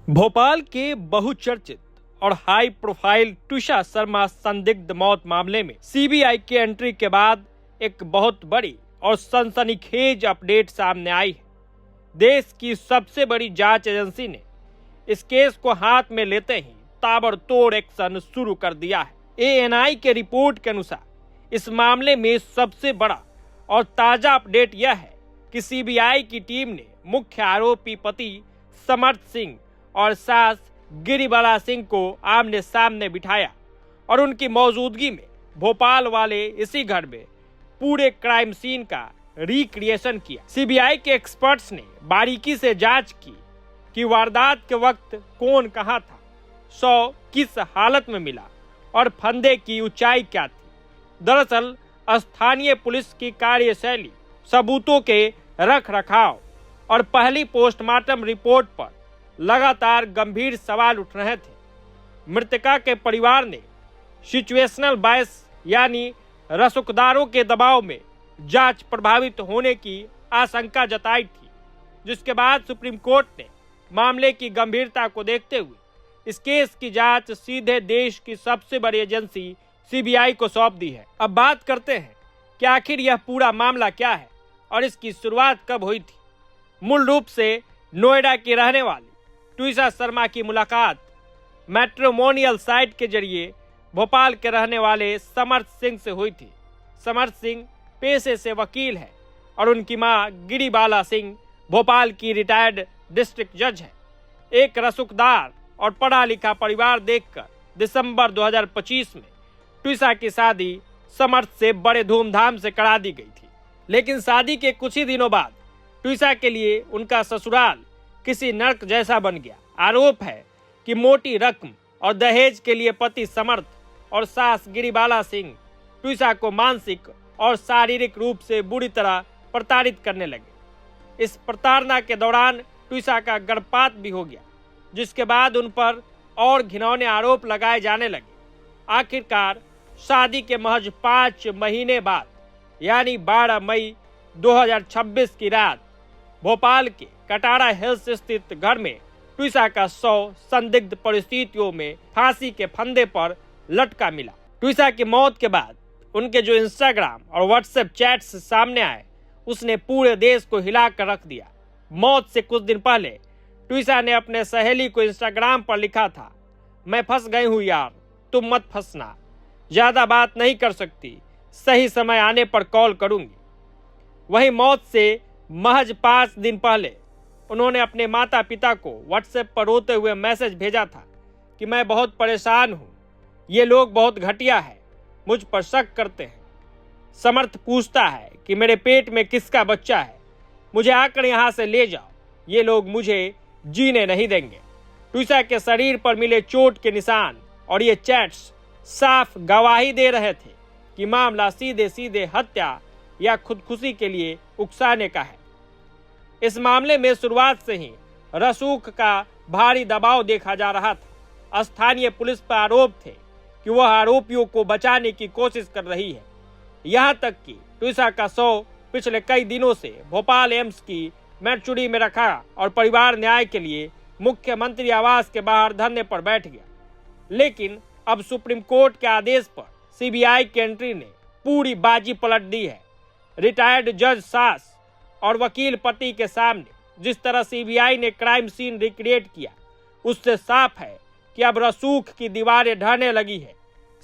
भोपाल के बहुचर्चित और हाई प्रोफाइल ट्विशा शर्मा संदिग्ध मौत मामले में सीबीआई की एंट्री के बाद एक बहुत बड़ी और सनसनीखेज अपडेट सामने आई है। देश की सबसे बड़ी जांच एजेंसी ने इस केस को हाथ में लेते ही ताबड़तोड़ एक्शन शुरू कर दिया है। एएनआई के रिपोर्ट के अनुसार इस मामले में सबसे बड़ा और ताजा अपडेट यह है कि सीबीआई की टीम ने मुख्य आरोपी पति समर्थ सिंह और सास गिरिबाला सिंह को आमने सामने बिठाया और उनकी मौजूदगी में भोपाल वाले इसी घर में पूरे क्राइम सीन का रिक्रिएशन किया। सीबीआई के एक्सपर्ट्स ने बारीकी से जांच की कि वारदात के वक्त कौन कहां था, शव किस हालत में मिला और फंदे की ऊंचाई क्या थी। दरअसल स्थानीय पुलिस की कार्यशैली, सबूतों के रख रखाव और पहली पोस्टमार्टम रिपोर्ट पर लगातार गंभीर सवाल उठ रहे थे। मृतका के परिवार ने सिचुएशनल बायस यानी रसूखदारों के दबाव में जांच प्रभावित होने की आशंका जताई थी, जिसके बाद सुप्रीम कोर्ट ने मामले की गंभीरता को देखते हुए इस केस की जांच सीधे देश की सबसे बड़ी एजेंसी सीबीआई को सौंप दी है। अब बात करते हैं कि आखिर यह पूरा मामला क्या है और इसकी शुरुआत कब हुई थी। मूल रूप से नोएडा की रहने वाली ट्विशा शर्मा की मुलाकात मैट्रिमोनियल साइट के जरिए भोपाल के रहने वाले समर्थ सिंह से हुई थी। समर्थ सिंह पेशे से वकील है और उनकी मां गिरिबाला सिंह भोपाल की रिटायर्ड डिस्ट्रिक्ट जज है। एक रसूखदार और पढ़ा लिखा परिवार देखकर दिसंबर 2025 में ट्विशा की शादी समर्थ से बड़े धूमधाम से करा दी गई थी। लेकिन शादी के कुछ ही दिनों बाद ट्विशा के लिए उनका ससुराल किसी नर्क जैसा बन गया। आरोप है कि मोटी रकम और दहेज के लिए पति समर्थ और सास गिरिबाला सिंह ट्विशा को मानसिक और शारीरिक रूप से बुरी तरह प्रताड़ित करने लगे। इस प्रताड़ना के दौरान ट्विशा का गर्भपात भी हो गया, जिसके बाद उन पर और घिनौने आरोप लगाए जाने लगे। आखिरकार शादी के महज 5 महीने बाद यानी 12 मई 2026 की रात भोपाल के कटारा हिल्स स्थित घर में ट्विशा का शव संदिग्ध परिस्थितियों में फांसी के फंदे पर लटका मिला। ट्विशा की मौत के बाद उनके जो इंस्टाग्राम और व्हाट्सएप चैट्स सामने आए, उसने पूरे देश को हिलाकर रख दिया। मौत से कुछ दिन पहले ट्विशा ने अपने सहेली को इंस्टाग्राम पर लिखा था, मैं फंस गई हूँ यार, तुम मत फंसना, ज्यादा बात नहीं कर सकती, सही समय आने पर कॉल करूंगी। वहीं मौत से महज 5 दिन पहले उन्होंने अपने माता पिता को व्हाट्सएप पर रोते हुए मैसेज भेजा था कि मैं बहुत परेशान हूँ, ये लोग बहुत घटिया है, मुझ पर शक करते हैं। समर्थ पूछता है कि मेरे पेट में किसका बच्चा है, मुझे आकर यहाँ से ले जाओ, ये लोग मुझे जीने नहीं देंगे। ट्विशा के शरीर पर मिले चोट के निशान और ये चैट्स साफ गवाही दे रहे थे कि मामला सीधे सीधे हत्या या खुदकुशी के लिए उकसाने का है। इस मामले में शुरुआत से ही रसूख का भारी दबाव देखा जा रहा था। स्थानीय पुलिस पर आरोप थे कि वह आरोपियों को बचाने की कोशिश कर रही है। यहां तक कि ट्विशा का शव पिछले कई दिनों से भोपाल एम्स की मैचुरी में रखा और परिवार न्याय के लिए मुख्यमंत्री आवास के बाहर धरने पर बैठ गया। लेकिन अब सुप्रीम कोर्ट के आदेश पर सीबीआई की एंट्री ने पूरी बाजी पलट दी है। रिटायर्ड जज सास और वकील पति के सामने जिस तरह सीबीआई ने क्राइम सीन रिक्रिएट किया, उससे साफ है कि अब रसूख की दीवारें ढहने लगी है।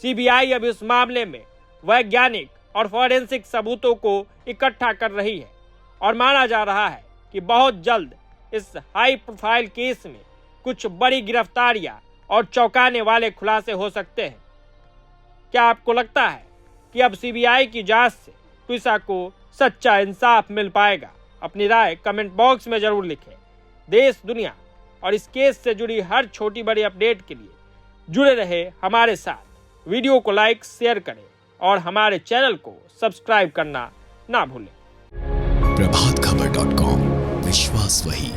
सीबीआई अब इस मामले में वैज्ञानिक और फॉरेंसिक सबूतों को इकट्ठा कर रही है और माना जा रहा है कि बहुत जल्द इस हाई प्रोफाइल केस में कुछ बड़ी गिरफ्तारियां और चौंकाने वाले खुलासे हो सकते हैं। क्या आपको लगता है कि अब सीबीआई की जांच से ट्विशा को सच्चा इंसाफ मिल पाएगा? अपनी राय कमेंट बॉक्स में जरूर लिखें। देश, दुनिया और इस केस से जुड़ी हर छोटी बड़ी अपडेट के लिए जुड़े रहे हमारे साथ। वीडियो को लाइक, शेयर करें और हमारे चैनल को सब्सक्राइब करना ना भूलें। प्रभातखबर.com, विश्वास वही।